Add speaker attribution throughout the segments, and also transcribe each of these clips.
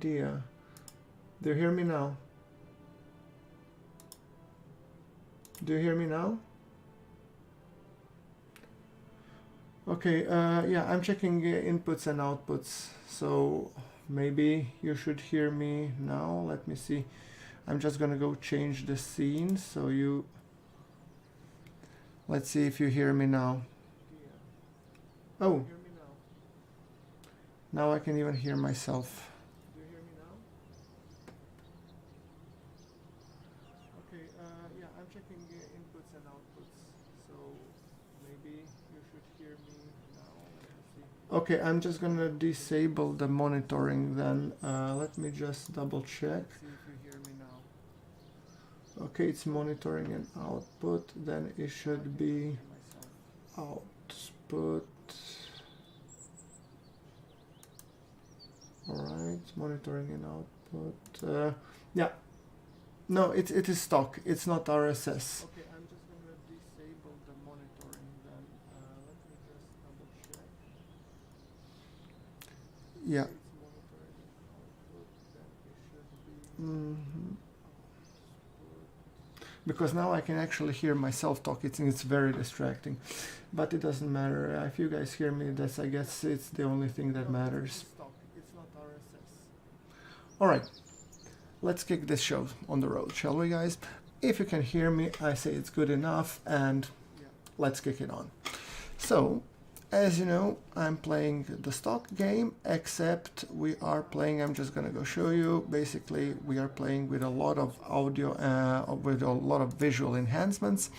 Speaker 1: idea. Do you hear me now? Do you hear me now? Okay, yeah, I'm checking inputs and outputs, so maybe you should hear me now. Let me see. I'm just gonna go change the scene so you... Let's see if you hear me now. Oh, now I can even hear myself. Do you hear me now? Okay, yeah, I'm checking inputs and outputs, so maybe you should hear me now. Let me see. Okay, I'm just gonna disable the monitoring then. Let me just double check. See if you hear me now. Okay, it's monitoring and output, then it should be output. Alright, monitoring and output. Yeah, no, it is stock, it's not RSS. Okay, I'm just gonna disable the monitoring then. Let me just double check. Yeah. It's monitoring and output, then it should be because now I can actually hear myself talk. It's very distracting, but it doesn't matter. If you guys hear me, that's, I guess, it's the only thing that matters. All right, let's kick this show on the road, shall we, guys? If you can hear me, I say it's good enough, and let's kick it on. So, as you know, I'm playing the stock game, except we are playing, I'm just gonna go show you, basically we are playing with a lot of audio, with a lot of visual enhancements.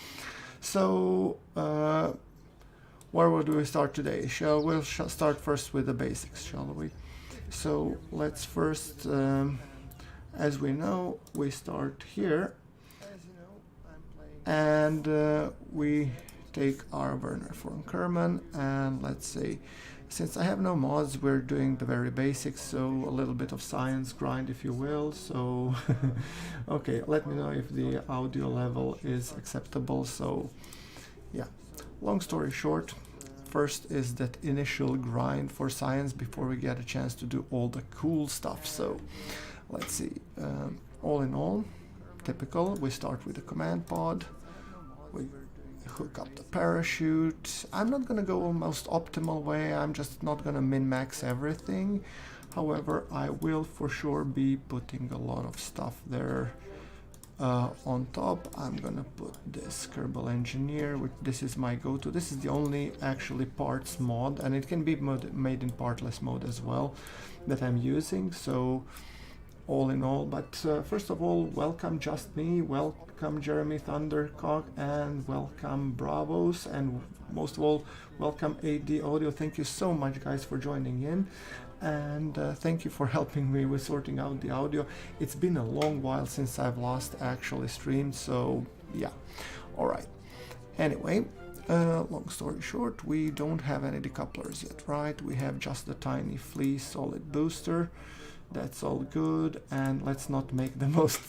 Speaker 1: So, where would we start today? We'll start first with the basics, shall we? So let's first, as we know, we start here, and we take our Werner von Kerman, and let's say, since I have no mods, we're doing the very basics, so a little bit of science grind, if you will. So okay, let me know if the audio level is acceptable. So yeah, long story short, first is that initial grind for science before we get a chance to do all the cool stuff. So let's see, all in all, typical, we start with the command pod, we hook up the parachute. I'm not gonna go most optimal way, I'm just not gonna min-max everything. However, I will for sure be putting a lot of stuff there. On top, I'm gonna put this Kerbal Engineer, which this is my go-to. This is the only actually parts mod, and it can be made in partless mode as well, that I'm using. So all in all, but first of all, welcome Just Me, welcome Jeremy Thundercock, and welcome Bravos, and most of all, welcome AD Audio. Thank you so much, guys, for joining in. And thank you for helping me with sorting out the audio. It's been a long while since I've last actually streamed, so yeah. Alright, anyway, long story short, we don't have any decouplers yet, right? We have just the tiny flea solid booster. That's all good, and let's not make the most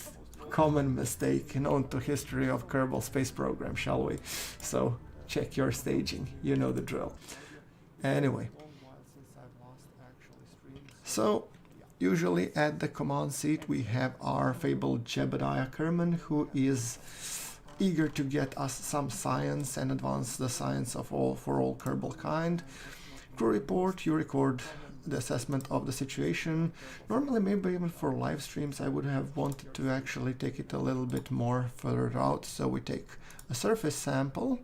Speaker 1: common mistake known to history of Kerbal Space Program, shall we? So check your staging, you know the drill. Anyway, so usually at the command seat we have our fabled Jebediah Kerman, who is eager to get us some science and advance the science of for all Kerbal kind. Crew report, you record the assessment of the situation. Normally, maybe even for live streams, I would have wanted to actually take it a little bit more further out. So we take a surface sample,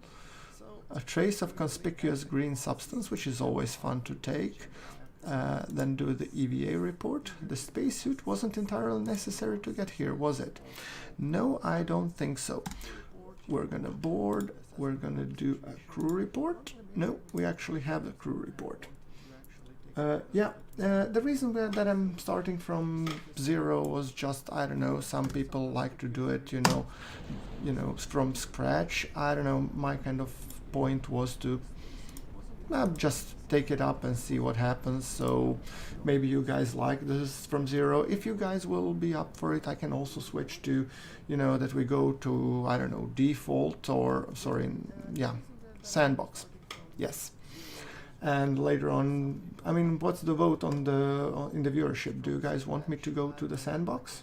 Speaker 1: a trace of conspicuous green substance, which is always fun to take, then do the EVA report. The spacesuit wasn't entirely necessary to get here, was it? No, I don't think so. We're gonna board, we're gonna do a crew report. No, we actually have a crew report. The reason that I'm starting from zero was just, I don't know, some people like to do it, you know, from scratch. I don't know, my kind of point was to just take it up and see what happens. So maybe you guys like this from zero. If you guys will be up for it, I can also switch to, you know, that we go to, I don't know, default or, sorry, yeah, sandbox. Yes. And later on, I mean, what's the vote on the in the viewership? Do you guys want me to go to the sandbox?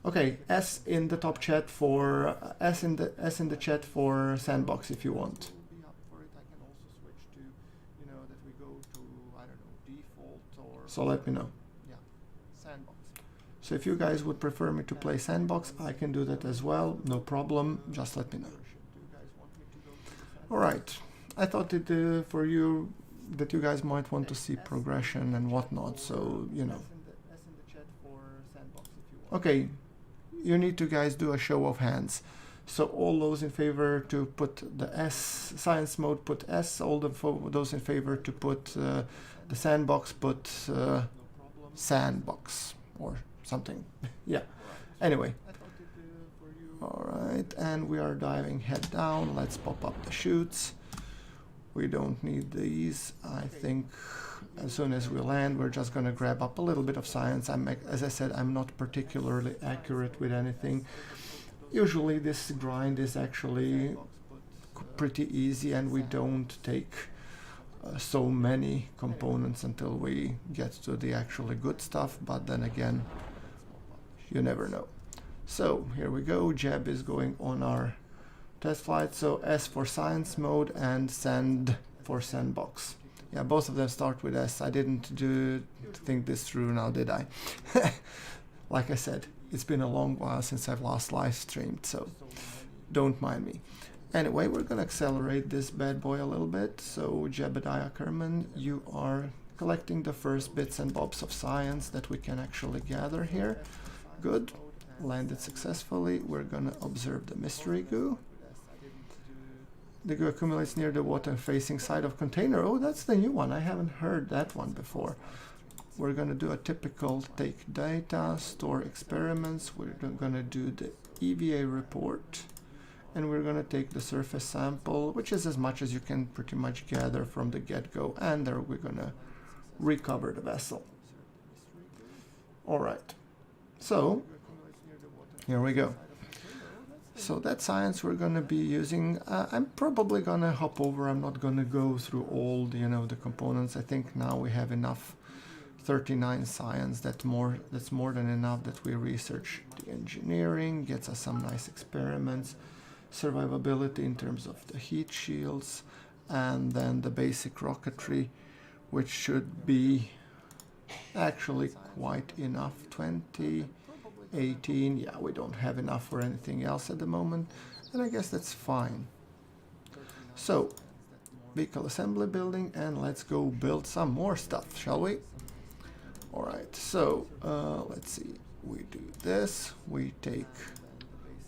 Speaker 1: Okay, S in the top chat for S in the chat for sandbox if you want. So let me know. So if you guys would prefer me to play sandbox, I can do that as well. No problem. Just let me know. All right. I thought it for you that you guys might want to see progression and whatnot. So you know. Okay. You need to guys do a show of hands. So all those in favor to put the S science mode, put S. All those in favor to put the sandbox, put sandbox or something. Yeah. Anyway. All right, and we are diving head down. Let's pop up the chutes. We don't need these. I think as soon as we land, we're just going to grab up a little bit of science. As I said, I'm not particularly accurate with anything. Usually this grind is actually pretty easy, and we don't take so many components until we get to the actually good stuff, but then again, you never know. So here we go. Jeb is going on our test flight. So S for science mode and sand for sandbox. Yeah, both of them start with S. I didn't think this through now, did I? Like I said, it's been a long while since I've last live streamed, so don't mind me. Anyway, we're gonna accelerate this bad boy a little bit. So Jebediah Kerman, you are collecting the first bits and bobs of science that we can actually gather here. Good. Landed successfully. We're gonna observe the mystery goo. The goo accumulates near the water facing side of container. Oh, that's the new one. I haven't heard that one before. We're gonna do a typical take data, store experiments. We're gonna do the EVA report, and we're gonna take the surface sample, which is as much as you can pretty much gather from the get-go, and there we're gonna recover the vessel. All right. So here we go. So that science we're going to be using, I'm probably going to hop over. I'm not going to go through all the, the components. I think now we have enough 39 science. That's more than enough that we research the engineering, gets us some nice experiments, survivability in terms of the heat shields, and then the basic rocketry, which should be actually quite enough. 20, 18, yeah, we don't have enough for anything else at the moment, and I guess that's fine. So, vehicle assembly building, and let's go build some more stuff, shall we? Alright, so let's see, we do this, we take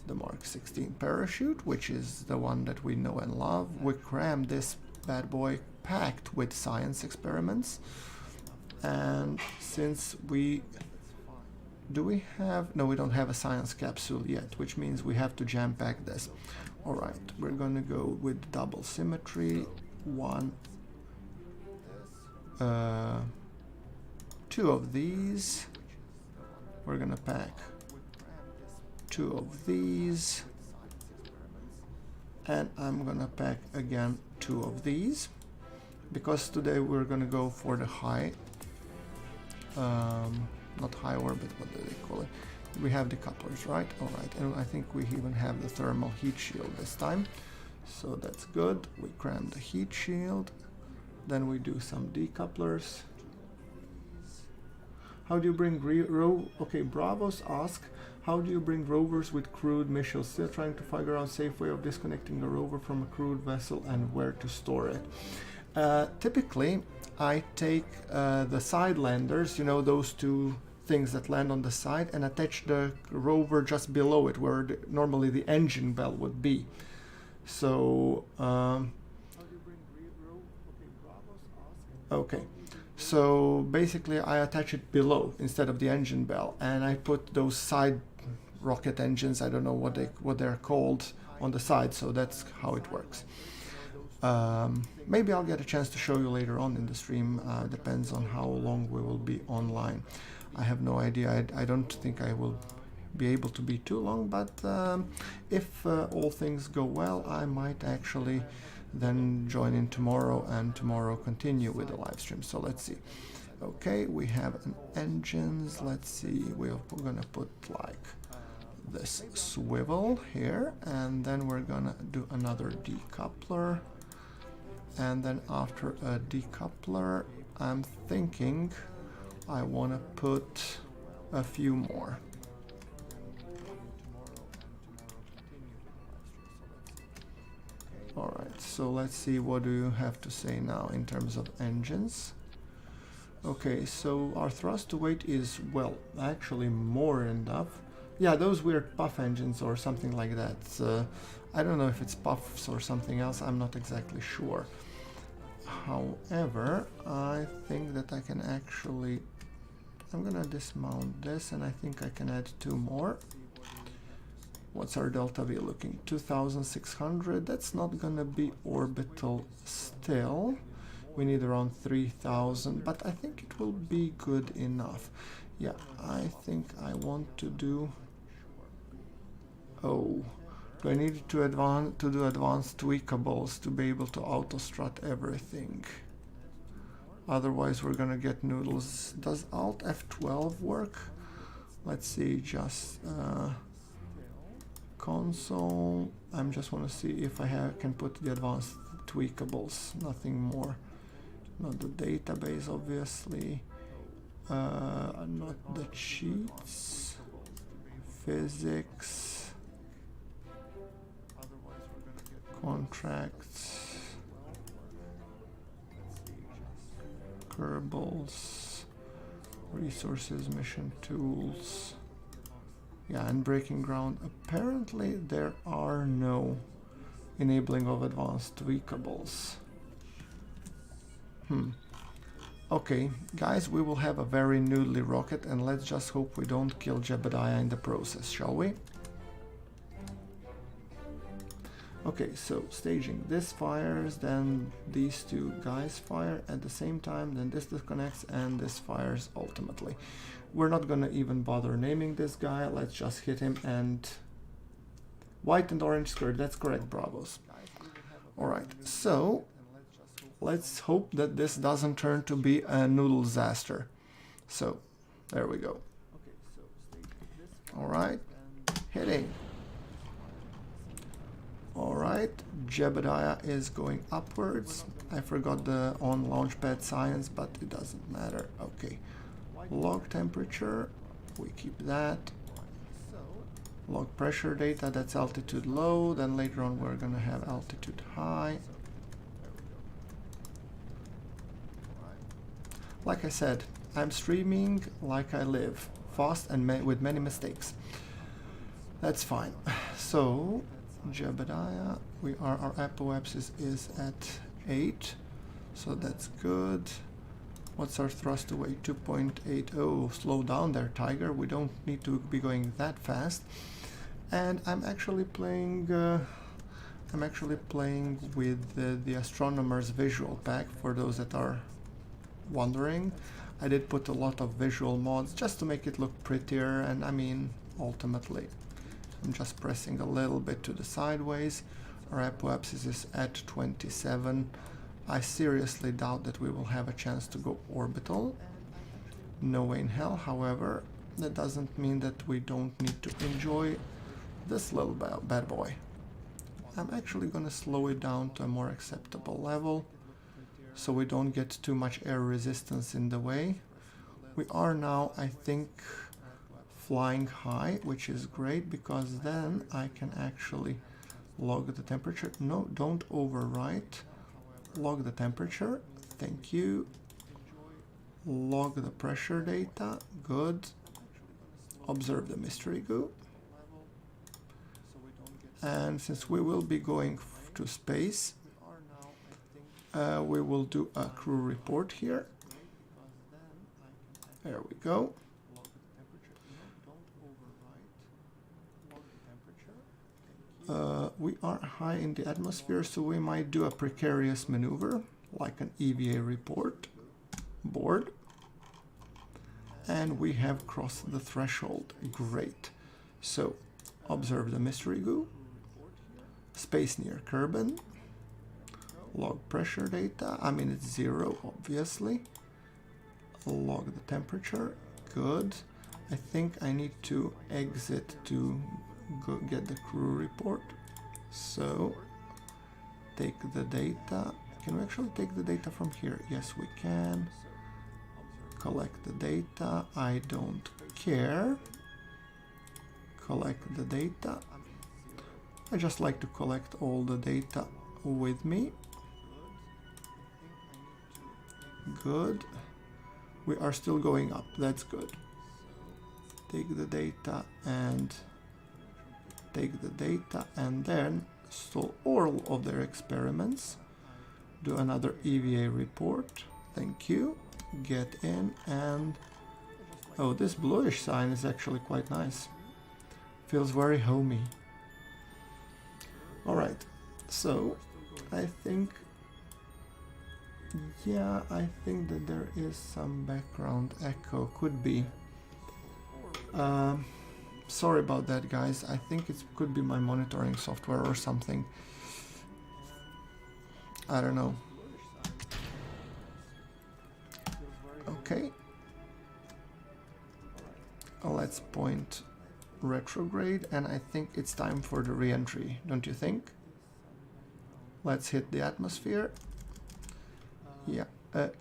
Speaker 1: the Mark 16 parachute, which is the one that we know and love. We cram this bad boy packed with science experiments, and since we we don't have a science capsule yet, which means we have to jam pack this. Alright, we're gonna go with double symmetry, 2 of these, we're gonna pack 2 of these, and I'm gonna pack again 2 of these, because today we're gonna go for the high, not high orbit, what do they call it? We have the couplers, right? Alright, and I think we even have the thermal heat shield this time, so that's good. We cram the heat shield, then we do some decouplers. How do you bring okay, Bravos ask, how do you bring rovers with crewed missiles? Still trying to figure out a safe way of disconnecting a rover from a crewed vessel and where to store it. Typically, I take the side landers, those 2 things that land on the side, and attach the rover just below it, where normally the engine bell would be. So, okay. So basically I attach it below instead of the engine bell, and I put those side rocket engines, I don't know what they're called, on the side, so that's how it works. Maybe I'll get a chance to show you later on in the stream, depends on how long we will be online. I have no idea, I don't think I will be able to be too long, but if all things go well, I might actually then join in tomorrow and tomorrow continue with the live stream. So let's see. Okay, we have an engines. Let's see, we're gonna put like this swivel here, and then we're gonna do another decoupler, and then after a decoupler I'm thinking I want to put a few more. Alright, so let's see, what do you have to say now in terms of engines? Okay, so our thrust to weight is, well, actually more than enough. Yeah, those weird puff engines or something like that. I don't know if it's puffs or something else, I'm not exactly sure. However, I think that I can actually... I'm gonna dismount this, and I think I can add 2 more. What's our delta V looking? 2600. That's not gonna be orbital still. We need around 3000, but I think it will be good enough. Yeah, I think I want to do... Oh, do I need to do advanced tweakables to be able to auto strut everything? Otherwise we're gonna get noodles. Does Alt F12 work? Let's see, just console. I just want to see if I can put the advanced tweakables, nothing more. Not the database, obviously. Not the cheats. Physics. Contracts. Kerbals. Resources, mission tools. Yeah, and breaking ground. Apparently there are no enabling of advanced tweakables. Okay, guys, we will have a very noodly rocket, and let's just hope we don't kill Jebediah in the process, shall we? Okay, so staging. This fires, then these 2 guys fire at the same time, then this disconnects, and this fires ultimately. We're not gonna even bother naming this guy, let's just hit him, and... White and orange skirt, that's correct, bravos. Alright, so... let's hope that this doesn't turn to be a noodle disaster. So, there we go. Alright, hitting. Alright, Jebediah is going upwards. I forgot the on launchpad science, but it doesn't matter. Okay, log temperature, we keep that. Log pressure data, that's altitude low, then later on we're gonna have altitude high. Like I said, I'm streaming like I live, fast and with many mistakes. That's fine. So, Jebediah, our apoapsis is at 8, so that's good. What's our thrust to weight? 2.8. Oh, slow down there, Tiger. We don't need to be going that fast. And I'm actually playing with the Astronomer's visual pack, for those that are wondering. I did put a lot of visual mods just to make it look prettier, and I mean, ultimately I'm just pressing a little bit to the sideways. Our apoapsis is at 27. I seriously doubt that we will have a chance to go orbital. No way in hell. However, that doesn't mean that we don't need to enjoy this little bad boy. I'm actually gonna slow it down to a more acceptable level, so we don't get too much air resistance in the way. We are now, I think, flying high, which is great, because then I can actually log the temperature. No, don't overwrite. Log the temperature. Thank you. Log the pressure data. Good. Observe the mystery goo. And since we will be going to space, we will do a crew report here. There we go. We are high in the atmosphere, so we might do a precarious maneuver, like an EVA report board. And we have crossed the threshold. Great. So, observe the mystery goo. Space near Kerbal. Log pressure data. I mean, it's 0, obviously. Log the temperature. Good. I think I need to exit to go get the crew report. So, take the data. Can we actually take the data from here? Yes, we can. Collect the data. I don't care. Collect the data. I just like to collect all the data with me. Good. We are still going up. That's good. Take the data and then store all of their experiments. Do another EVA report. Thank you. Get in and... oh, this bluish sign is actually quite nice. Feels very homey. Alright, so I think... yeah, I think that there is some background echo. Could be. Sorry about that, guys. I think it could be my monitoring software or something. I don't know. Okay. Let's point retrograde, and I think it's time for the re-entry, don't you think? Let's hit the atmosphere. Yeah.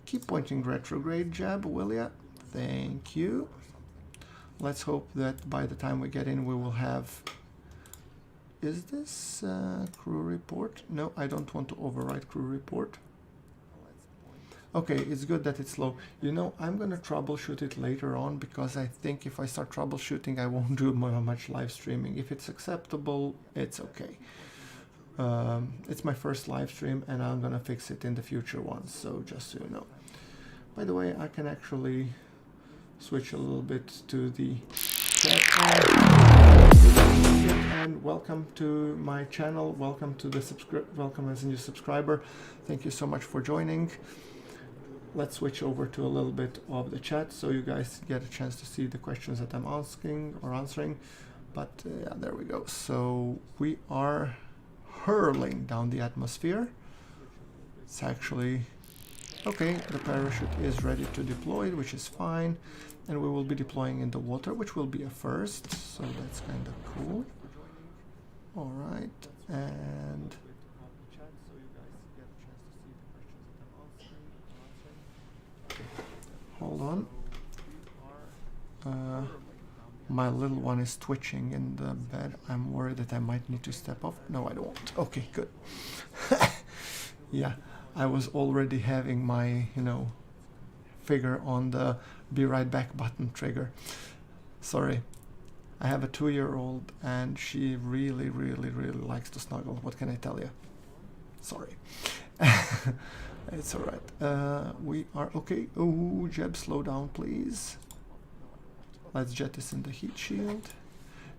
Speaker 1: Keep pointing retrograde, Jab, will ya? Thank you. Let's hope that by the time we get in we will have... is this crew report? No, I don't want to overwrite crew report. Okay, it's good that it's low. You know, I'm gonna troubleshoot it later on, because I think if I start troubleshooting I won't do much live streaming. If it's acceptable, it's okay. It's my first live stream and I'm gonna fix it in the future ones, so just so you know. By the way, I can actually switch a little bit to the chat. And welcome to my channel. Welcome to the welcome as a new subscriber. Thank you so much for joining. Let's switch over to a little bit of the chat so you guys get a chance to see the questions that I'm asking or answering. But yeah, there we go. So we are hurling down the atmosphere. It's actually okay. The parachute is ready to deploy, which is fine, and we will be deploying in the water, which will be a first, so that's kind of cool. All right, and hold on. My little one is twitching in the bed. I'm worried that I might need to step off. No, I don't. Okay, good. Yeah, I was already having my, you know, finger on the be right back button trigger. Sorry. I have a 2-year-old and she really likes to snuggle. What can I tell you? Sorry. It's alright. We are okay. Oh, Jeb, slow down, please. Let's jettison the heat shield.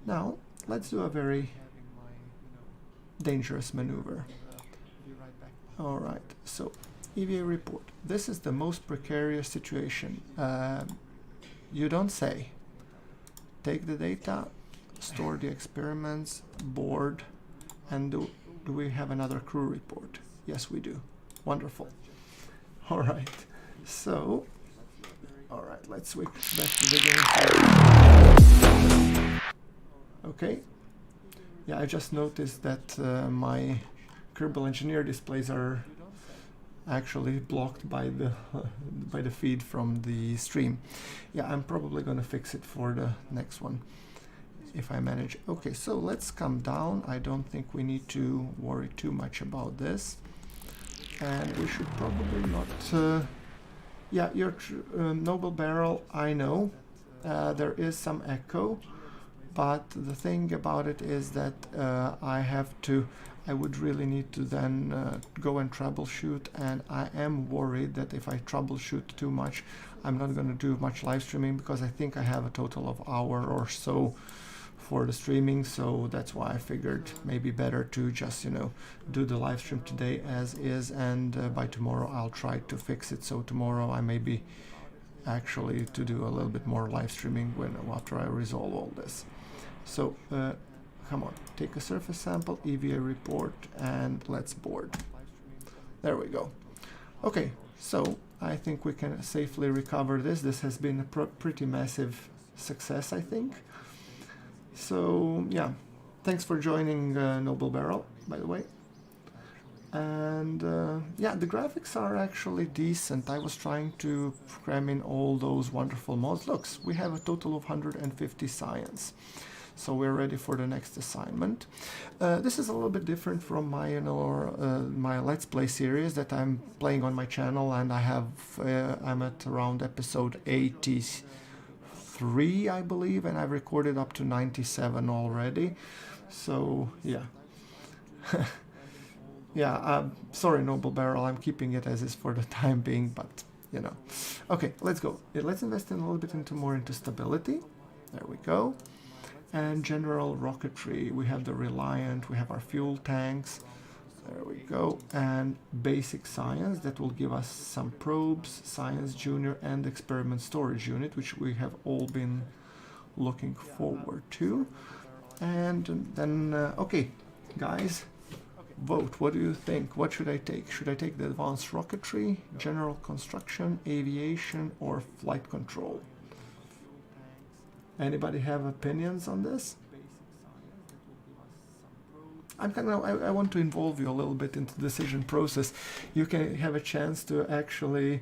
Speaker 1: Now, let's do a very dangerous maneuver. Alright, so EVA report. This is the most precarious situation. You don't say. Take the data, store the experiments, board, and do we have another crew report? Yes, we do. Wonderful. Alright, so... alright, let's switch back to the game. Okay. Yeah, I just noticed that my Kerbal Engineer displays are actually blocked by the feed from the stream. Yeah, I'm probably gonna fix it for the next one if I manage. Okay, so let's come down. I don't think we need to worry too much about this, and we should probably not. Yeah, your Noble Barrel, I know there is some echo, but the thing about it is that I would really need to then go and troubleshoot, and I am worried that if I troubleshoot too much, I'm not going to do much live streaming, because I think I have a total of hour or so for the streaming, so that's why I figured maybe better to just, you know, do the live stream today as is, and by tomorrow I'll try to fix it. So tomorrow I may be actually to do a little bit more live streaming after I resolve all this. So come on, take a surface sample, EVA report, and let's board. There we go. Okay, so I think we can safely recover this. This has been a pretty massive success, I think. So yeah, thanks for joining Noble Barrel, by the way. And yeah, the graphics are actually decent. I was trying to cram in all those wonderful mods. Look, we have a total of 150 science. So we're ready for the next assignment. This is a little bit different from my, my Let's Play series that I'm playing on my channel, and I have, I'm at around episode 83, I believe, and I've recorded up to 97 already. So yeah, yeah. Sorry, Noble Barrel. I'm keeping it as is for the time being, but you know. Okay, let's go. Let's invest in a little bit more into stability. There we go. And general rocketry, we have the Reliant, we have our fuel tanks, there we go, and basic science that will give us some probes, science junior, and experiment storage unit, which we have all been looking forward to. And then, okay, guys, vote. What do you think? What should I take? Should I take the advanced rocketry, general construction, aviation, or flight control? Anybody have opinions on this? I want to involve you a little bit into the decision process. You can have a chance to actually...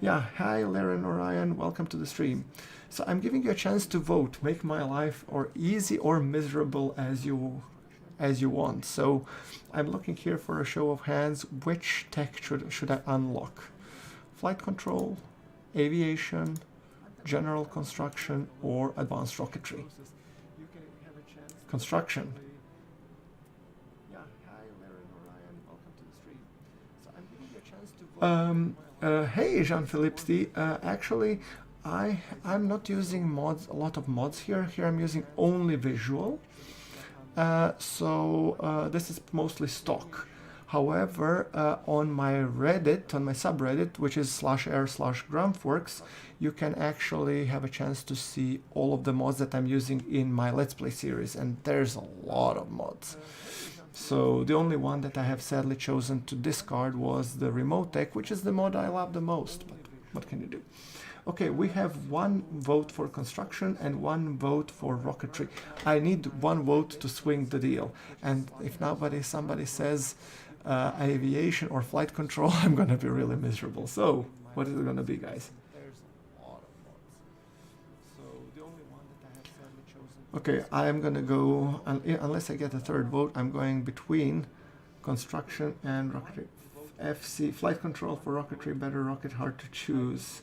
Speaker 1: Yeah, hi Laren Orion, welcome to the stream. So I'm giving you a chance to vote, make my life or easy or miserable as you want. So I'm looking here for a show of hands. Which tech should I unlock? Flight control, aviation, general construction, or advanced rocketry? Construction. Hey Jean-Philippe, actually I'm not using mods, a lot of mods here. Here I'm using only visual. So this is mostly stock. However, on my Reddit, on my subreddit, which is /r/GrunfWorks, you can actually have a chance to see all of the mods that I'm using in my Let's Play series, and there's a lot of mods. So the only one that I have sadly chosen to discard was the Remote Tech, which is the mod I love the most, but what can you do? Okay, we have one vote for construction and one vote for rocketry. I need one vote to swing the deal, and if somebody says aviation or flight control, I'm gonna be really miserable. So what is it gonna be, guys? Okay, I am gonna go, unless I get a third vote, I'm going between construction and rocketry. FC, flight control for rocketry, better rocket, hard to choose.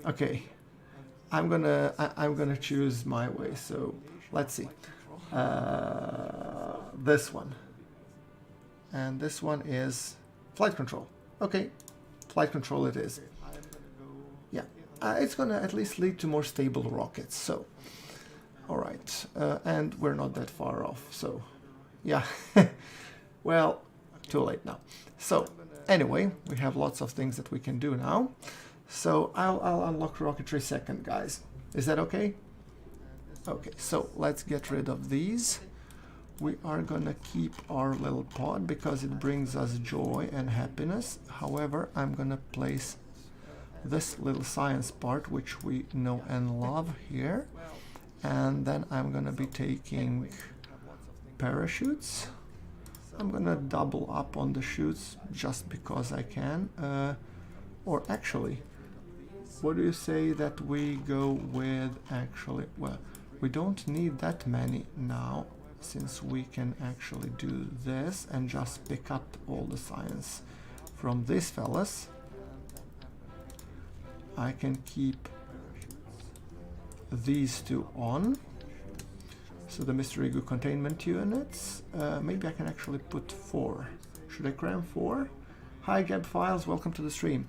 Speaker 1: Okay, I'm gonna choose my way. So let's see, this one. And this one is flight control. Okay, flight control it is. Yeah, it's gonna at least lead to more stable rockets. So, all right, and we're not that far off. So, yeah, well, too late now. So, anyway, we have lots of things that we can do now. So I'll unlock rocketry second, guys. Is that okay? Okay, so let's get rid of these. We are gonna keep our little pod because it brings us joy and happiness. However, I'm gonna place this little science part, which we know and love, here. And then I'm gonna be taking parachutes. I'm gonna double up on the chutes just because I can. Or actually, what do you say that we go with actually, well, we don't need that many now, since we can actually do this and just pick up all the science from these fellas. I can keep these two on. So the mystery goo containment units, maybe I can actually put 4. Should I cram 4? Hi Geb Files, welcome to the stream.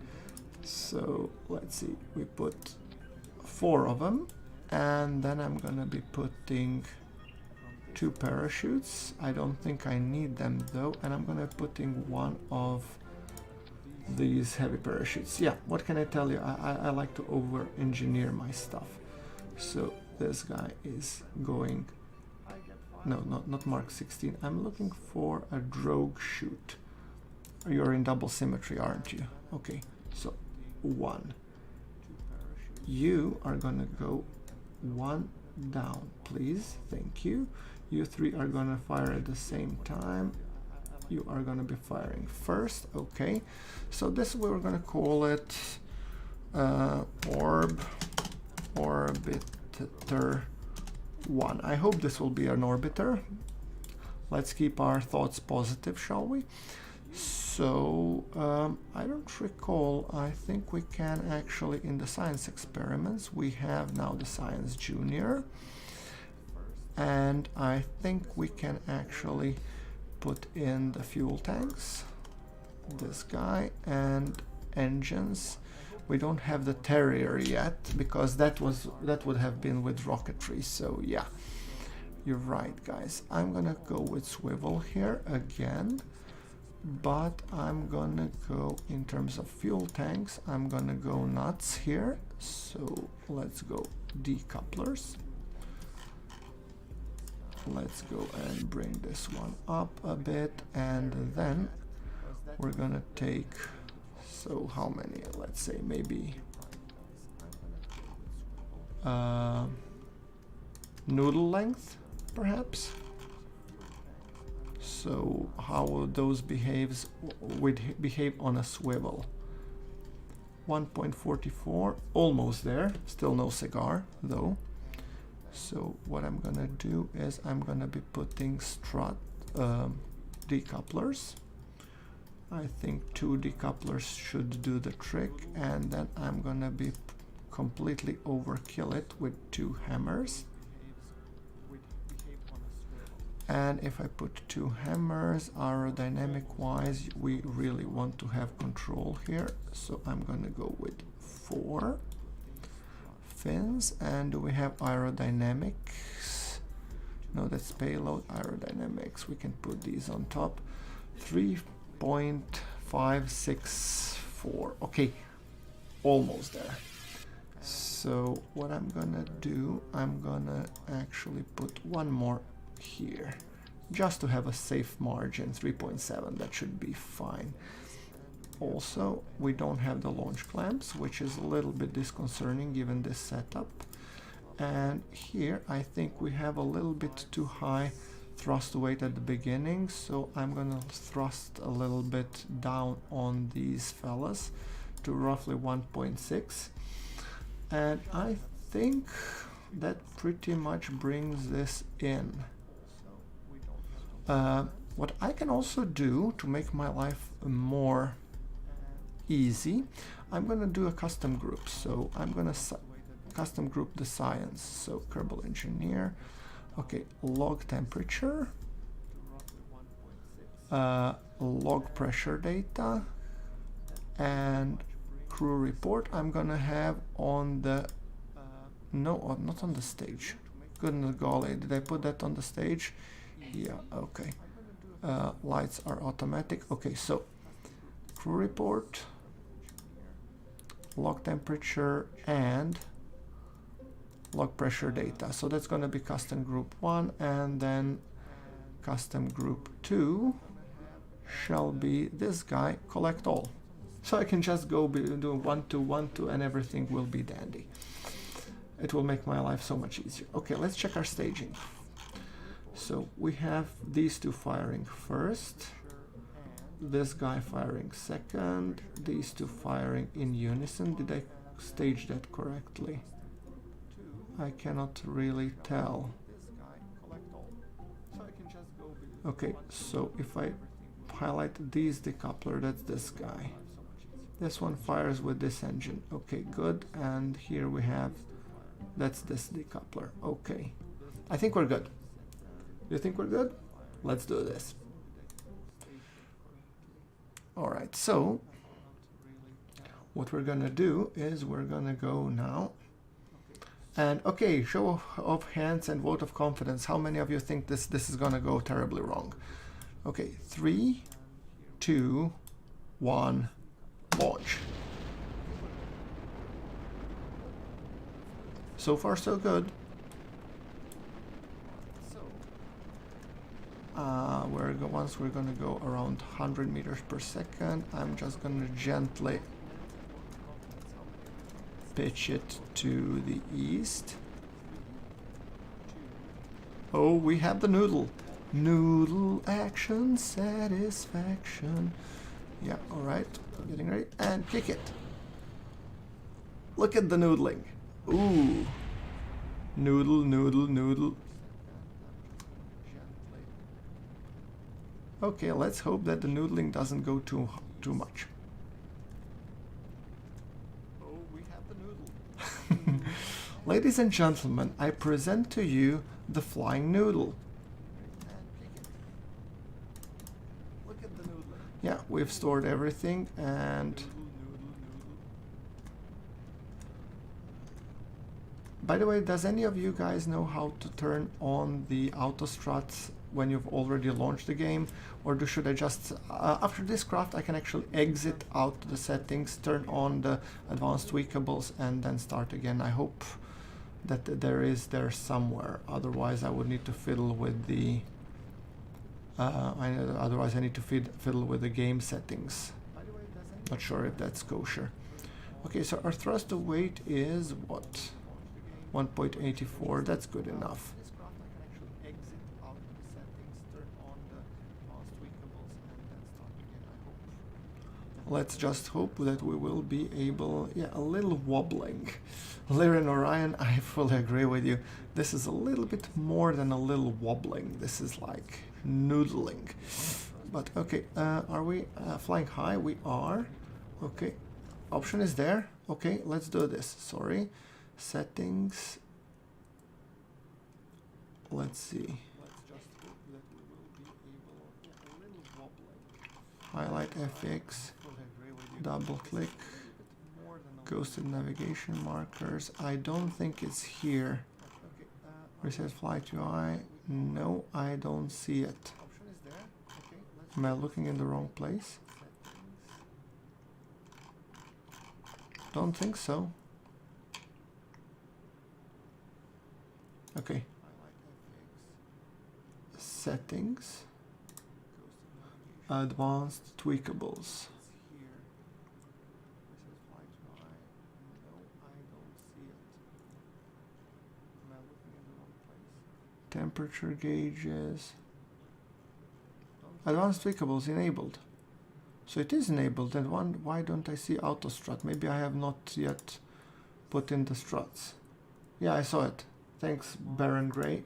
Speaker 1: So let's see, we put 4 of them, and then I'm gonna be putting 2 parachutes. I don't think I need them though, and I'm gonna putting 1 of these heavy parachutes. Yeah, what can I tell you? I like to over engineer my stuff. So this guy is going, no, not Mark 16. I'm looking for a drogue chute. You're in double symmetry, aren't you? Okay, so 1. You are gonna go 1 down, please. Thank you. You 3 are gonna fire at the same time. You are gonna be firing first. Okay, so this we're gonna call it orbiter 1. I hope this will be an orbiter. Let's keep our thoughts positive, shall we? So I don't recall. I think we can actually, in the science experiments, we have now the science junior, and I think we can actually put in the fuel tanks, this guy, and engines. We don't have the Terrier yet because that would have been with rocketry. So yeah, you're right, guys. I'm gonna go with swivel here again, but I'm gonna go in terms of fuel tanks. I'm gonna go nuts here. So let's go decouplers. Let's go and bring this one up a bit, and then we're gonna take, so how many? Let's say maybe noodle length, perhaps. So how would those would behave on a swivel? 1.44, almost there. Still no cigar though. So what I'm gonna do is I'm gonna be putting strut decouplers. I think 2 decouplers should do the trick, and then I'm gonna be completely overkill it with 2 hammers. And if I put 2 hammers, aerodynamic wise, we really want to have control here. So I'm gonna go with 4 fins. And do we have aerodynamics? No, that's payload. Aerodynamics, we can put these on top. 3.564. Okay, almost there. So what I'm gonna do, I'm gonna actually put 1 more here just to have a safe margin. 3.7, that should be fine. Also, we don't have the launch clamps, which is a little bit disconcerting given this setup. And here I think we have a little bit too high thrust weight at the beginning, so I'm gonna thrust a little bit down on these fellas to roughly 1.6, and I think that pretty much brings this in. What I can also do to make my life more easy, I'm gonna do a custom group. So I'm gonna custom group the science. So Kerbal Engineer, okay, log temperature, log pressure data, and crew report. I'm gonna have on the no, not on the stage. Goodness golly, did I put that on the stage? Yeah, okay. Lights are automatic. Okay, so crew report, log temperature, and log pressure data. So that's going to be custom group 1, and then custom group 2 shall be this guy, collect all. So I can just go do 1, 2, 1, 2, and everything will be dandy. It will make my life so much easier. Okay, let's check our staging. So we have these 2 firing first, this guy firing second, these 2 firing in unison. Did I stage that correctly? I cannot really tell. Okay, so if I highlight these decoupler, that's this guy. This one fires with this engine. Okay, good. And here we have, that's this decoupler. Okay, I think we're good. You think we're good? Let's do this. All right, so what we're gonna do is we're gonna go now. And okay, show of hands and vote of confidence. How many of you think this is gonna go terribly wrong? Okay, 3, 2, 1, launch. So far, so good. Once we're gonna go around 100 meters per second, I'm just gonna gently pitch it to the east. Oh, we have the noodle. Noodle action satisfaction. Yeah, alright. Getting ready. And kick it. Look at the noodling. Ooh. Noodle, noodle, noodle. Okay, let's hope that the noodling doesn't go too much. Oh, we have the noodle. Ladies and gentlemen, I present to you the flying noodle. Look at the noodling. Yeah, we've stored everything and... By the way, does any of you guys know how to turn on the auto struts when you've already launched the game? Or should I just, after this craft, I can actually exit out the settings, turn on the advanced tweakables, and then start again. I hope that there is there somewhere. Otherwise, I would need to fiddle with the, otherwise I need to fiddle with the game settings. Not sure if that's kosher. Okay, so our thrust to weight is what? 1.84, that's good enough. Let's just hope that we will be able, yeah, a little wobbling. Lyran Orion, I fully agree with you. This is a little bit more than a little wobbling. This is like noodling. But okay, are we flying high? We are. Okay, option is there. Okay, let's do this. Sorry. Settings. Let's see. Highlight FX. Double click. Ghosted navigation markers. I don't think it's here. Reset flight UI. No, I don't see it. Am I looking in the wrong place? Don't think so. Okay. Settings. Advanced tweakables. Temperature gauges. Advanced tweakables enabled. So it is enabled, and why don't I see auto strut? Maybe I have not yet put in the struts. Yeah, I saw it. Thanks, Baron Gray.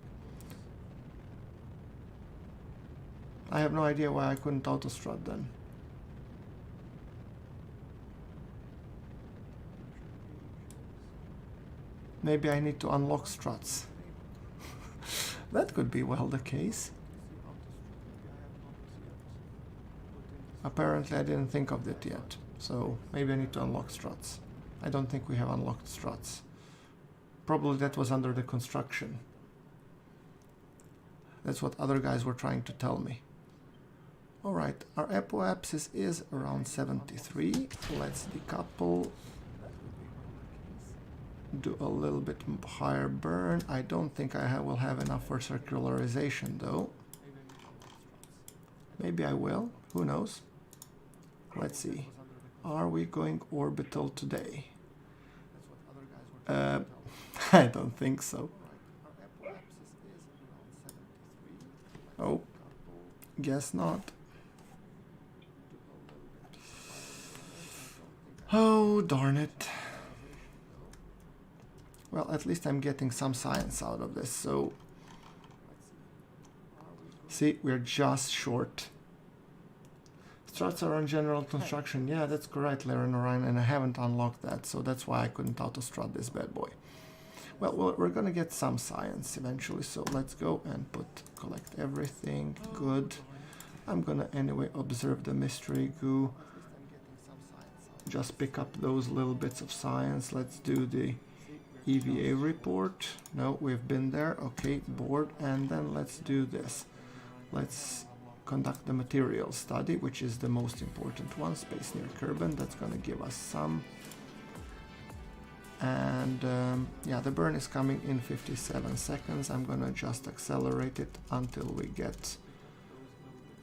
Speaker 1: I have no idea why I couldn't auto strut then. Maybe I need to unlock struts. That could be well the case. Apparently I didn't think of that yet, so maybe I need to unlock struts. I don't think we have unlocked struts. Probably that was under the construction. That's what other guys were trying to tell me. Alright, our apoapsis is around 73. Let's decouple. Do a little bit higher burn. I don't think I will have enough for circularization though. Maybe I will. Who knows? Let's see. Are we going orbital today? I don't think so. Oh, guess not. Oh, darn it. Well, at least I'm getting some science out of this, so... See, we're just short. Struts are on general construction. Yeah, that's correct, Lyran Orion, and I haven't unlocked that, so that's why I couldn't auto-strut this bad boy. Well, we're gonna get some science eventually, so let's go and collect everything. Good. I'm gonna anyway observe the mystery goo. Just pick up those little bits of science. Let's do the EVA report. No, we've been there. Okay, board. And then let's do this. Let's conduct the material study, which is the most important one. Space near Kerbal. That's going to give us some. And yeah, the burn is coming in 57 seconds. I'm going to just accelerate it until we get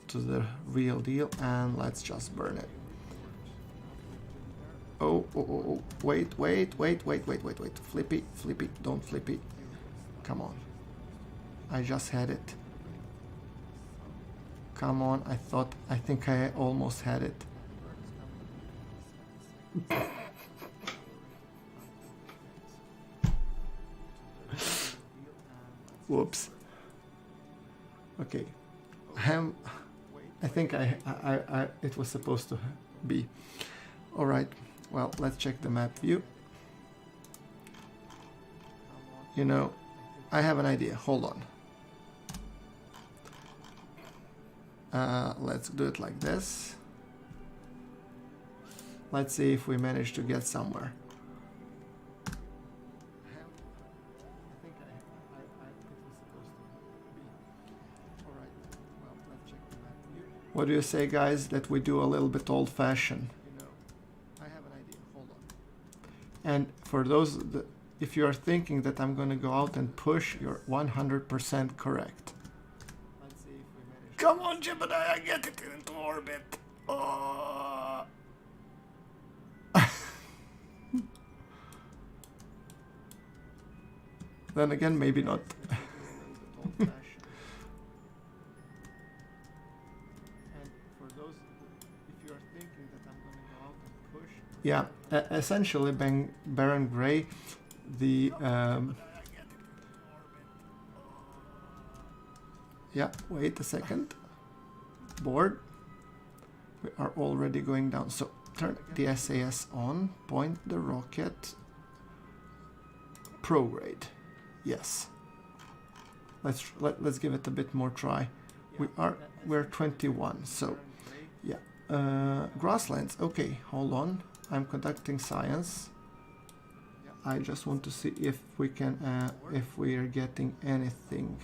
Speaker 1: to the real deal, and let's just burn it. Oh, wait. Flippy, don't flippy. Come on. I just had it. Come on, I think I almost had it. Whoops. Okay. I think it was supposed to be. All right. Well, let's check the map view. You know, I have an idea. Hold on. Let's do it like this. Let's see if we manage to get somewhere. What do you say, guys, that we do a little bit old-fashioned? I have an idea. Hold on. And for those, if you are thinking that I'm going to go out and push, you're 100% correct. Let's see if we manage. Come on, Gemini, I get it into orbit. Oh. Then again, maybe not. Yeah, essentially, Baron Gray, the yeah, wait a second. Board. We are already going down. So turn the SAS on. Point the rocket. Prograde. Yes. Let's give it a bit more try. We're 21. So yeah. Grasslands. Okay, hold on. I'm conducting science. I just want to see if we can, if we are getting anything.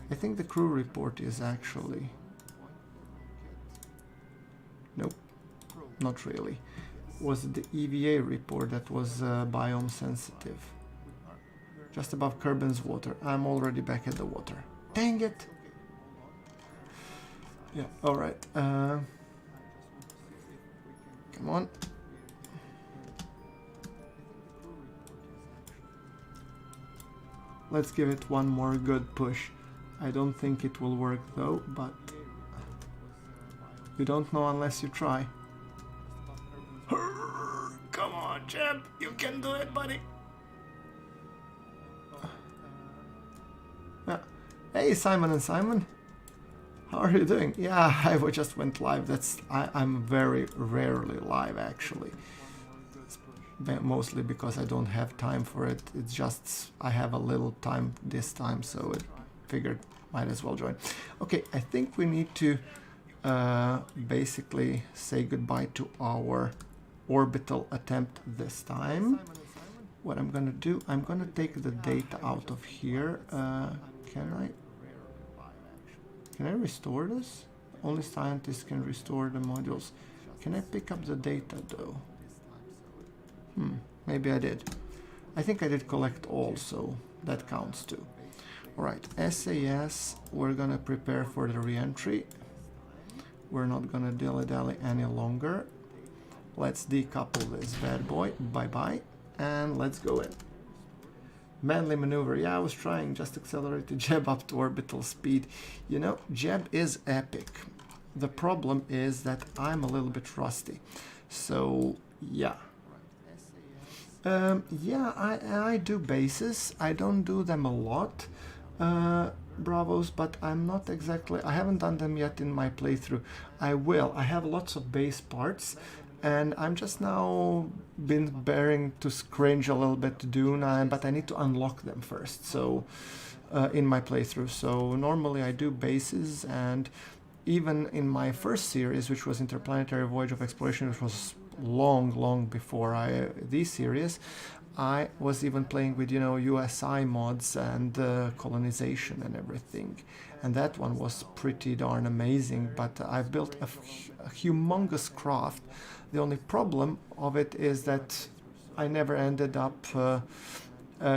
Speaker 1: I think the crew report is actually... Nope, not really. Was it the EVA report that was biome sensitive? Just above Kerbin's water. I'm already back at the water. Dang it! Yeah, alright. Come on. Let's give it one more good push. I don't think it will work though, but you don't know unless you try. Come on, champ, you can do it, buddy. Hey, Simon and Simon. How are you doing? Yeah, I just went live. I'm very rarely live, actually. Mostly because I don't have time for it. It's just I have a little time this time, so I figured might as well join. Okay, I think we need to basically say goodbye to our orbital attempt this time. What I'm gonna do, I'm gonna take the data out of here. Can I restore this? Only scientists can restore the modules. Can I pick up the data though? Maybe I did. I think I did collect all, so that counts too. Alright, SAS, we're gonna prepare for the re-entry. We're not gonna dilly-dally any longer. Let's decouple this bad boy, bye-bye, and let's go in. Manly maneuver, yeah, I was trying, just accelerate the Jeb up to orbital speed. You know, Jeb is epic. The problem is that I'm a little bit rusty. So, yeah. Yeah, I do bases. I don't do them a lot, Bravos, but I'm not exactly... I haven't done them yet in my playthrough. I will. I have lots of base parts, and I'm just now been bearing to cringe a little bit to do now, but I need to unlock them first, so in my playthrough. So normally I do bases, and even in my first series, which was Interplanetary Voyage of Exploration, which was long before this series, I was even playing with, you know, USI mods and colonization and everything, and that one was pretty darn amazing. But I've built a humongous craft. The only problem of it is that I never ended up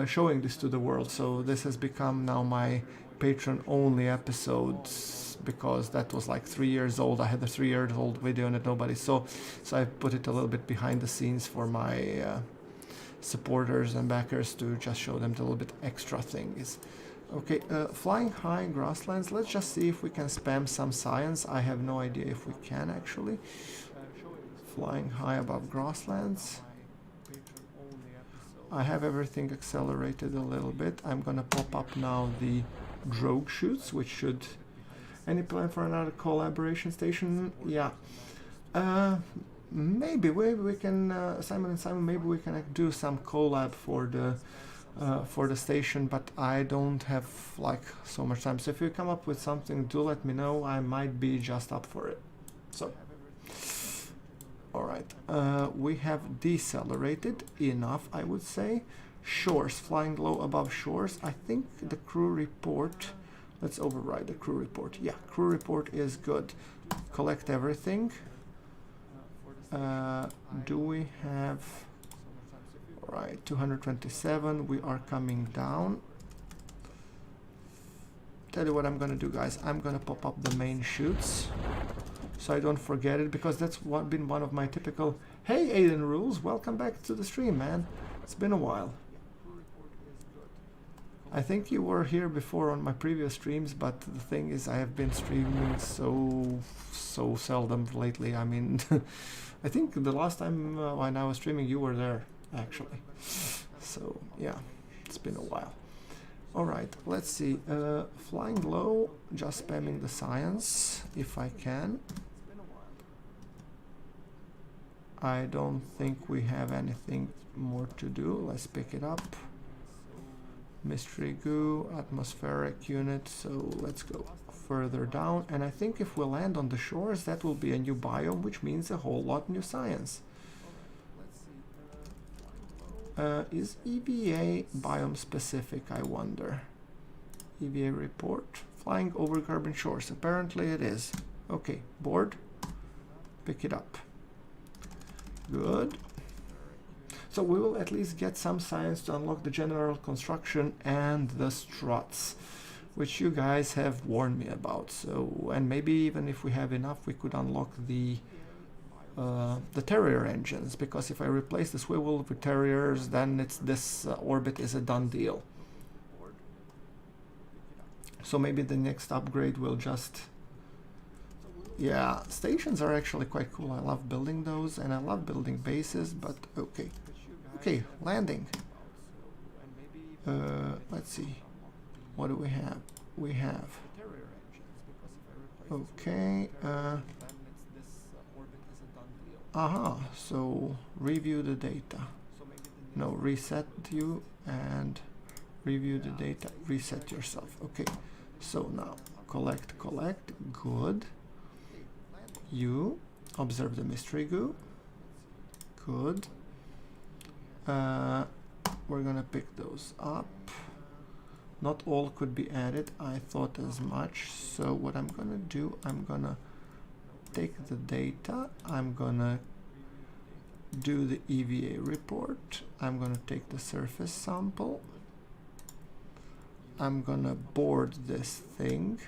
Speaker 1: showing this to the world, so this has become now my Patreon only episodes, because that was like 3 years old. I had a 3-year-old video and nobody saw, so I put it a little bit behind the scenes for my supporters and backers to just show them the little bit extra things. Okay, flying high grasslands. Let's just see if we can spam some science. I have no idea if we can actually. Flying high above grasslands. I have everything accelerated a little bit. I'm gonna pop up now the drogue chutes, which should... Any plan for another collaboration station? Yeah. Maybe we can, Simon and Simon, maybe we can do some collab for the station, but I don't have like so much time. So if you come up with something, do let me know. I might be just up for it. So, all right, we have decelerated enough, I would say. Shores, flying low above shores. I think the crew report. Let's override the crew report. Yeah, crew report is good. Collect everything. Do we have... Alright, 227. We are coming down. Tell you what I'm gonna do, guys. I'm gonna pop up the main chutes so I don't forget it, because that's been one of my typical... Hey, Aiden Rules, welcome back to the stream, man. It's been a while. I think you were here before on my previous streams, but the thing is I have been streaming so seldom lately. I mean, I think the last time when I was streaming you were there, actually. So, yeah, it's been a while. Alright, let's see. Flying low, just spamming the science, if I can. I don't think we have anything more to do. Let's pick it up. Mystery goo, atmospheric unit, so let's go further down, and I think if we land on the shores that will be a new biome, which means a whole lot new science. Is EVA biome specific, I wonder? EVA report, flying over carbon shores, apparently it is. Okay, board, pick it up. Good. So we will at least get some science to unlock the general construction and the struts, which you guys have warned me about. So, and maybe even if we have enough, we could unlock the Terrier engines, because if I replace the swivel with Terriers, then it's this orbit is a done deal. So maybe the next upgrade will just... Yeah, stations are actually quite cool. I love building those, and I love building bases, but okay. Okay, landing. Let's see. What do we have? We have... Okay, so review the data. No, reset you and review the data. Reset yourself. Okay, so now collect, good. You observe the mystery goo. Good. We're gonna pick those up. Not all could be added, I thought as much. So what I'm gonna do, I'm gonna take the data, I'm gonna do the EVA report, I'm gonna take the surface sample, I'm gonna board this thing,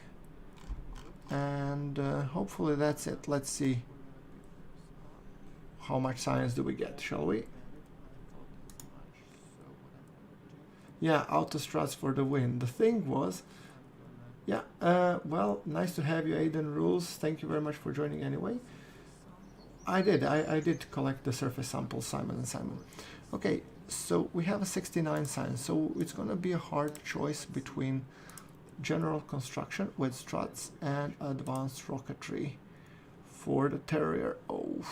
Speaker 1: and hopefully that's it. Let's see how much science do we get, shall we? Yeah, autostruts for the win. The thing was, yeah, well, nice to have you, Aiden Rules. Thank you very much for joining anyway. I did collect the surface samples, Simon and Simon. Okay, so we have a 69 science, so it's gonna be a hard choice between general construction with struts and advanced rocketry for the Terrier. Oh,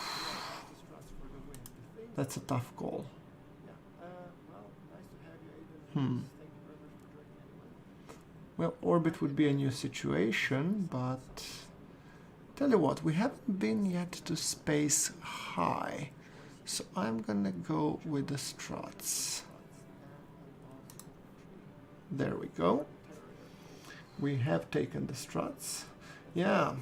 Speaker 1: that's a tough call. Well, orbit would be a new situation, but tell you what, we haven't been yet to space high, so I'm gonna go with the struts. There we go. We have taken the struts. Yeah,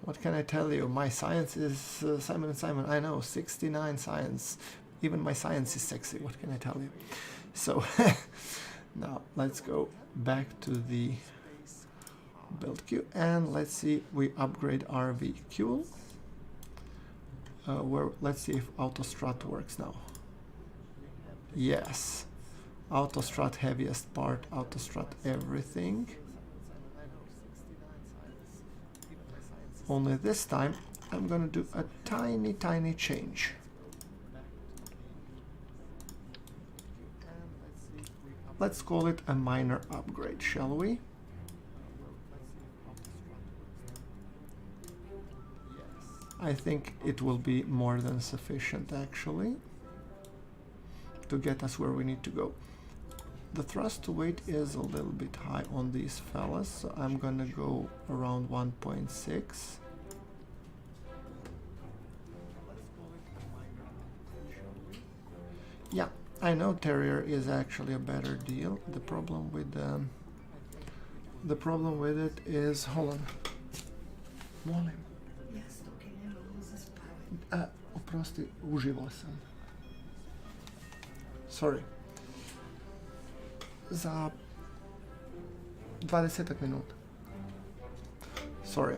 Speaker 1: what can I tell you? My science is Simon and Simon. I know, 69 science. Even my science is sexy. What can I tell you? So now let's go back to the build queue, and let's see, we upgrade RV fuel. Let's see if autostrut works now. Yes, autostrut heaviest part, autostrut everything. Only this time I'm gonna do a tiny change. Let's call it a minor upgrade, shall we? I think it will be more than sufficient, actually, to get us where we need to go. The thrust to weight is a little bit high on these fellas, so I'm gonna go around 1.6. Yeah, I know Terrier is actually a better deal. The problem with it is, hold on. Molim. Oprosti, uživo sam. Sorry. Za 20 minuta. Sorry.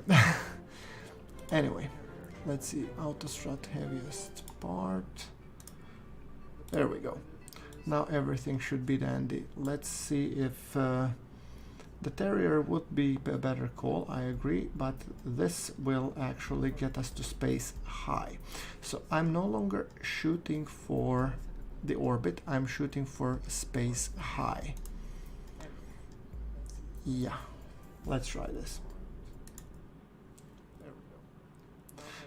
Speaker 1: Anyway, let's see. Autostrut heaviest part. There we go. Now everything should be dandy. Let's see if the Terrier would be a better call, I agree, but this will actually get us to space high. So I'm no longer shooting for the orbit, I'm shooting for space high. Yeah, let's try this.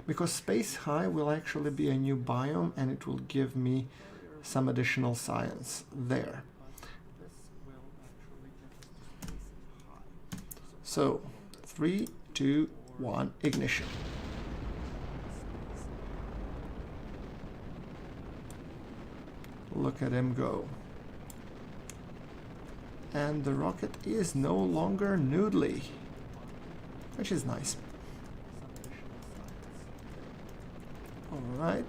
Speaker 1: Because space high will actually be a new biome and it will give me some additional science there. So, 3, 2, 1, ignition. Look at him go. And the rocket is no longer noodly, which is nice. All right.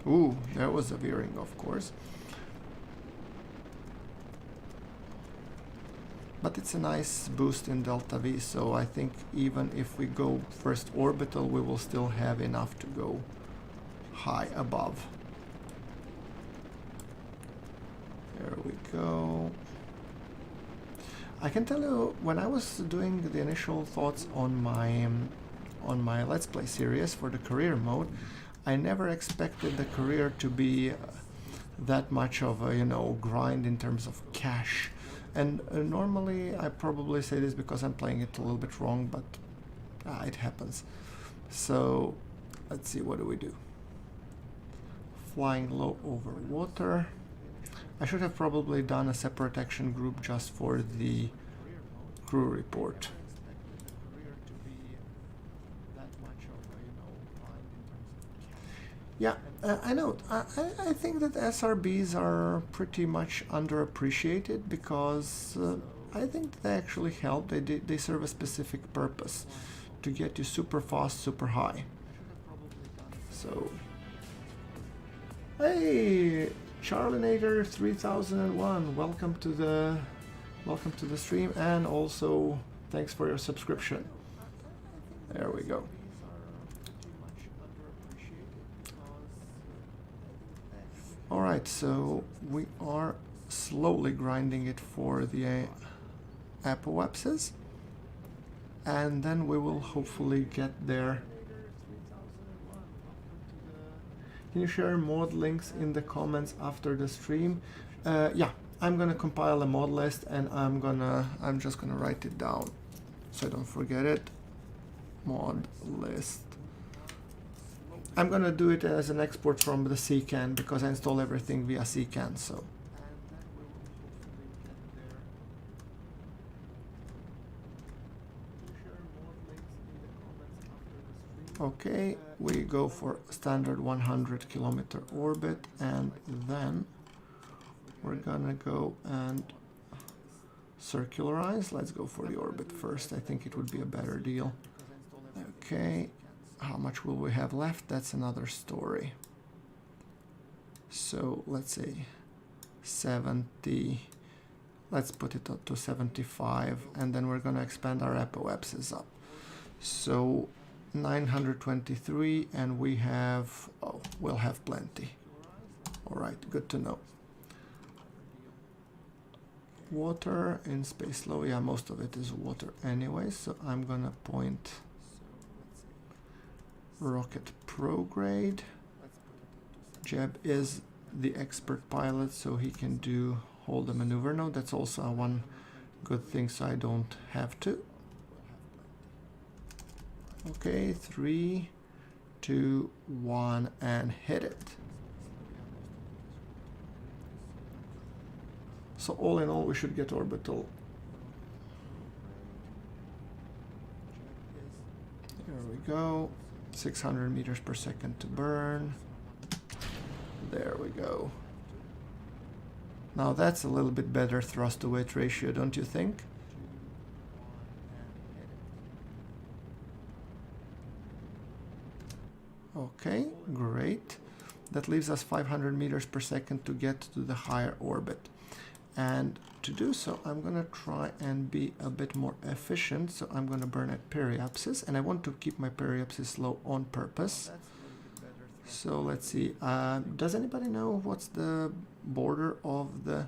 Speaker 1: Ooh, there was a veering, of course. But it's a nice boost in delta V, so I think even if we go first orbital, we will still have enough to go high above. There we go. I can tell you, when I was doing the initial thoughts on my Let's Play series for the career mode, I never expected the career to be that much of a, grind in terms of cash. And normally I probably say this because I'm playing it a little bit wrong, but it happens. So let's see, what do we do? Flying low over water. I should have probably done a separate action group just for the crew report. Yeah, I know. I think that SRBs are pretty much underappreciated because I think they actually help. They serve a specific purpose to get you super fast, super high. So, hey, Charlinator 3001, welcome to the stream, and also thanks for your subscription. There we go. Alright, so we are slowly grinding it for the apoapsis, and then we will hopefully get there. Can you share mod links in the comments after the stream? Yeah, I'm gonna compile a mod list and I'm just gonna write it down so I don't forget it. Mod list. I'm gonna do it as an export from the CCAN because I install everything via CCAN, so. Okay, we go for standard 100 kilometer orbit, and then we're gonna go and circularize. Let's go for the orbit first. I think it would be a better deal. Okay. How much will we have left? That's another story. So let's say 70. Let's put it up to 75, and then we're going to expand our apoapsis up. So 923, and we have, oh, we'll have plenty. All right, good to know. Water in space low, yeah, most of it is water anyway, so I'm gonna point rocket prograde. Jeb is the expert pilot, so he can do hold the maneuver node. That's also one good thing, so I don't have to. Okay, 3, 2, 1, and hit it. So all in all, we should get orbital. There we go. 600 meters per second to burn. There we go. Now that's a little bit better thrust to weight ratio, don't you think? Okay, great. That leaves us 500 meters per second to get to the higher orbit. And to do so, I'm going to try and be a bit more efficient. So I'm going to burn at periapsis, and I want to keep my periapsis low on purpose. So let's see. Does anybody know what's the border of the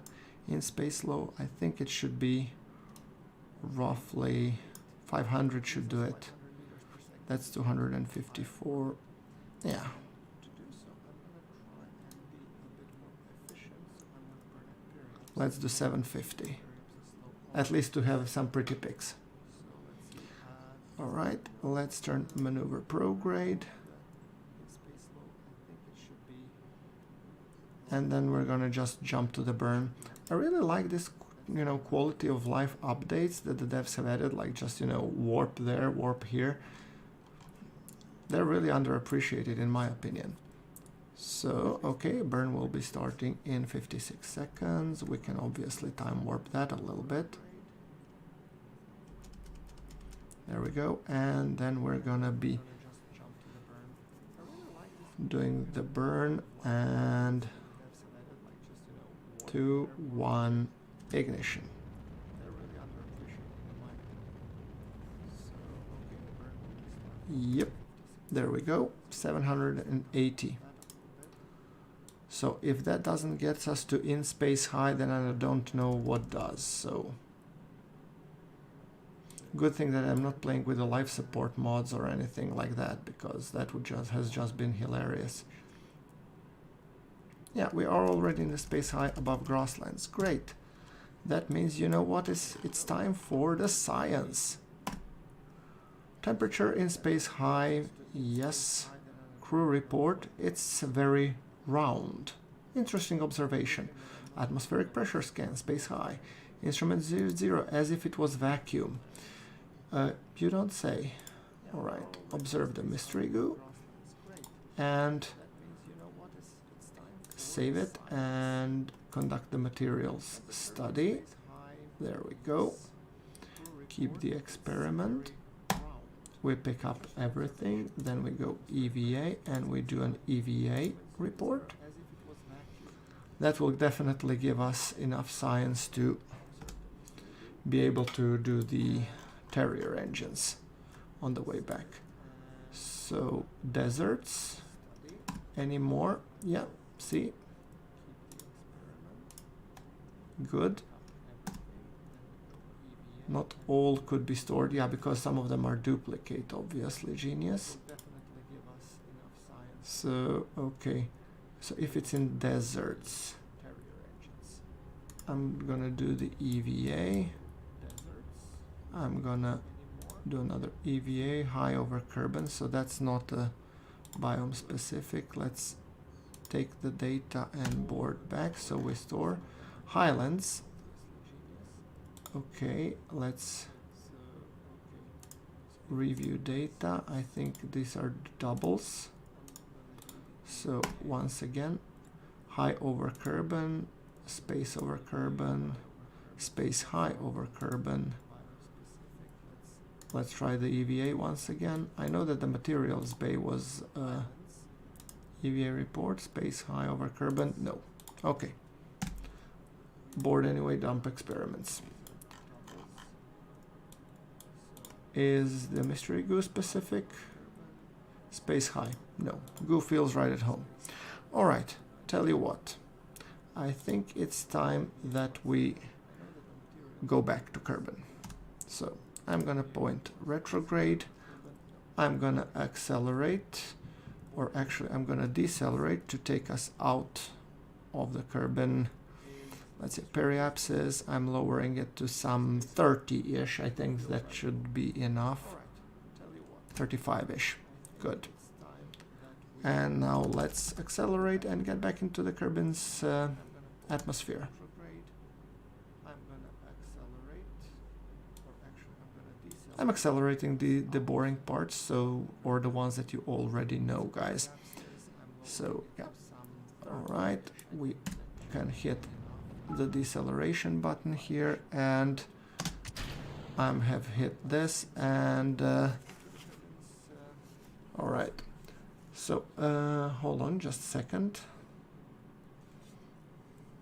Speaker 1: in-space low? I think it should be roughly 500 should do it. That's 254. Yeah. Let's do 750. At least to have some pretty pics. All right, let's turn maneuver prograde. And then we're gonna just jump to the burn. I really like this, you know, quality of life updates that the devs have added, like just, you know, warp there, warp here. They're really underappreciated in my opinion. So, okay, burn will be starting in 56 seconds. We can obviously time warp that a little bit. There we go. And then we're gonna be doing the burn, and 2, 1, ignition. Yep, there we go, 780. So if that doesn't get us to in-space high, then I don't know what does. So good thing that I'm not playing with the life support mods or anything like that, because that would has just been hilarious. Yeah, we are already in the space high above grasslands. Great. That means, you know what, it's time for the science. Temperature in space high, yes. Crew report, it's very round. Interesting observation. Atmospheric pressure scan, space high. Instrument 00, as if it was vacuum. You don't say. Alright, observe the mystery goo. And save it and conduct the materials study. There we go. Keep the experiment. We pick up everything, then we go EVA and we do an EVA report. That will definitely give us enough science to be able to do the Terrier engines on the way back. So deserts, any more? Yeah, see? Good. Not all could be stored, yeah, because some of them are duplicate, obviously, genius. So, okay, so if it's in deserts, I'm gonna do the EVA. I'm gonna do another EVA, high over Kerbal, so that's not a biome specific. Let's take the data and board back, so we store highlands. Okay, let's review data. I think these are doubles. So once again, high over Kerbal, space over Kerbal, space high over Kerbal. Let's try the EVA once again. I know that the materials bay was EVA report, space high over Kerbal. No. Okay. board anyway, dump experiments. Is the mystery goo specific? Space high. No, goo feels right at home. All right, tell you what. I think it's time that we go back to Kerbal. So I'm gonna point retrograde. I'm gonna accelerate, or actually I'm gonna decelerate to take us out of the Kerbal. Let's say periapsis. I'm lowering it to some 30-ish. I think that should be enough. 35-ish. Good. And now let's accelerate and get back into the Kerbal's atmosphere. I'm accelerating the boring parts, so, or the ones that you already know, guys. So yeah. All right, we can hit the deceleration button here, and I have hit this, and all right. So hold on just a second.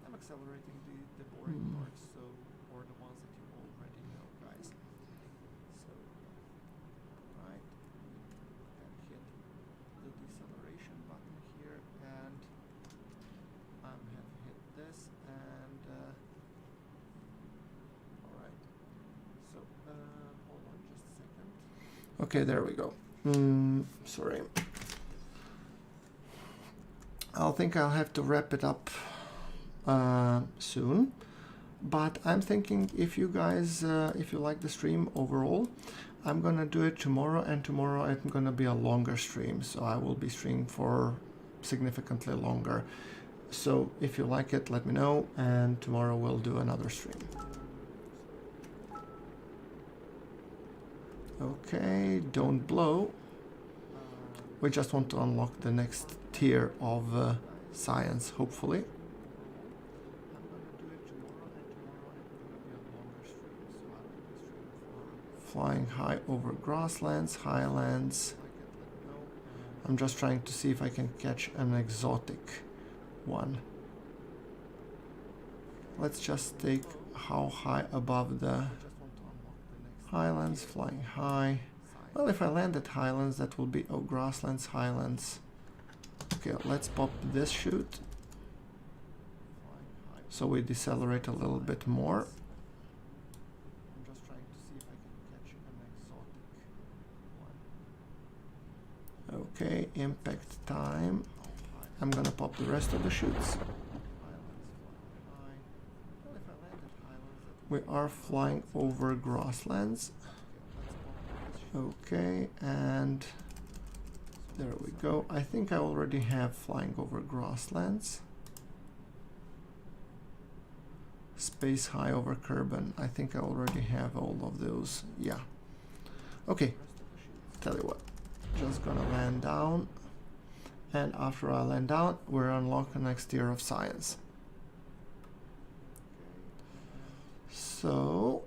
Speaker 1: I'm accelerating the boring parts, so, or the ones that you already know, guys. So right, we can hit the deceleration button here, and I have hit this, and all right. So hold on just a second. Okay, there we go. Sorry. I think I'll have to wrap it up soon, but I'm thinking if you guys, if you like the stream overall, I'm gonna do it tomorrow, and tomorrow it's gonna be a longer stream, so I will be streaming for significantly longer. So if you like it, let me know, and tomorrow we'll do another stream. Okay, don't blow. We just want to unlock the next tier of science, hopefully. Flying high over grasslands, highlands. I'm just trying to see if I can catch an exotic one. Let's just take how high above the highlands, flying high. Well, if I land at highlands, that will be, oh, grasslands, highlands. Okay, let's pop this chute. So we decelerate a little bit more. I'm just trying to see if I can catch an exotic one. Okay, impact time. I'm gonna pop the rest of the chutes. We are flying over grasslands. Okay, and there we go. I think I already have flying over grasslands. Space high over Kerbal. I think I already have all of those. Yeah. Okay, tell you what. Just gonna land down. And after I land down, we're unlocking the next tier of science. So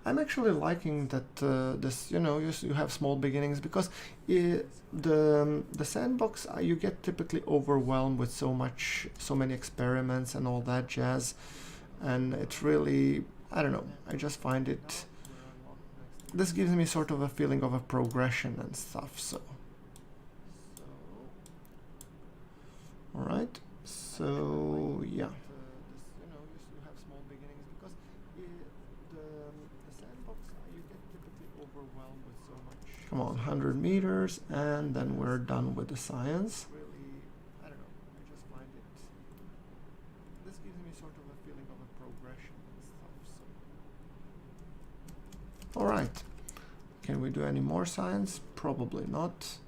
Speaker 1: I'm actually liking that this, you know, you have small beginnings, because the sandbox, you get typically overwhelmed with so many experiments and all that jazz, and it's really, I don't know, I just find it, this gives me sort of a feeling of a progression and stuff. So all right, so yeah. Come on, 100 meters, and then we're done with the science. I don't know, I just find it, this gives me sort of a feeling of a progression and stuff. So all right, can we do any more science? Probably not.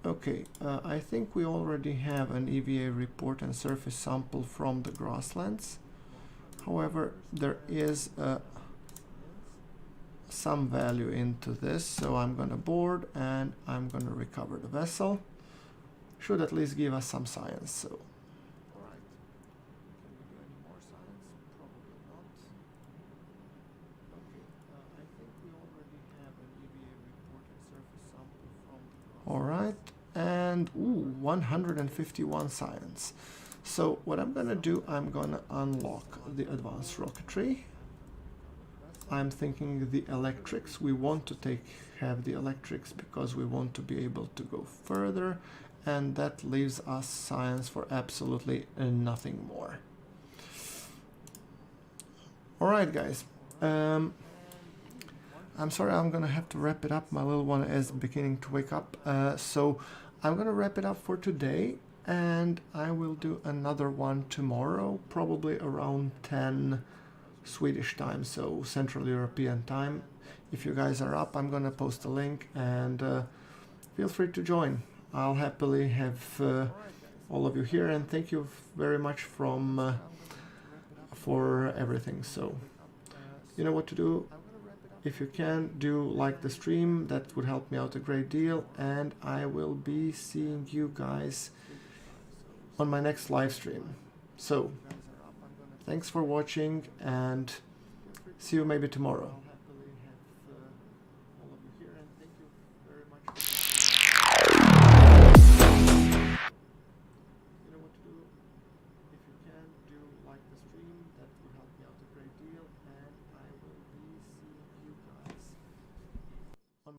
Speaker 1: Okay, I think we already have an EVA report and surface sample from the grasslands. However, there is some value into this, so I'm gonna board and I'm gonna recover the vessel. Should at least give us some science. So all right, can we do any more science? Probably not. Okay, I think we already have an EVA report and surface sample from the grasslands. All right, and ooh, 151 science. So what I'm gonna do, I'm gonna unlock the advanced rocketry. I'm thinking the electrics, we want to have the electrics because we want to be able to go further, and that leaves us science for absolutely nothing more. Alright guys, I'm sorry, I'm gonna have to wrap it up. My little one is beginning to wake up, so I'm gonna wrap it up for today, and I will do another one tomorrow, probably around 10 Swedish time, so Central European time. If you guys are up, I'm gonna post a link, and feel free to join. I'll happily have all of you here, and thank you very much for everything. So you know what to do. If you can, do like the stream, that would help me out a great deal, and I will be seeing you guys on my next live stream. So thanks for watching, and see you maybe tomorrow.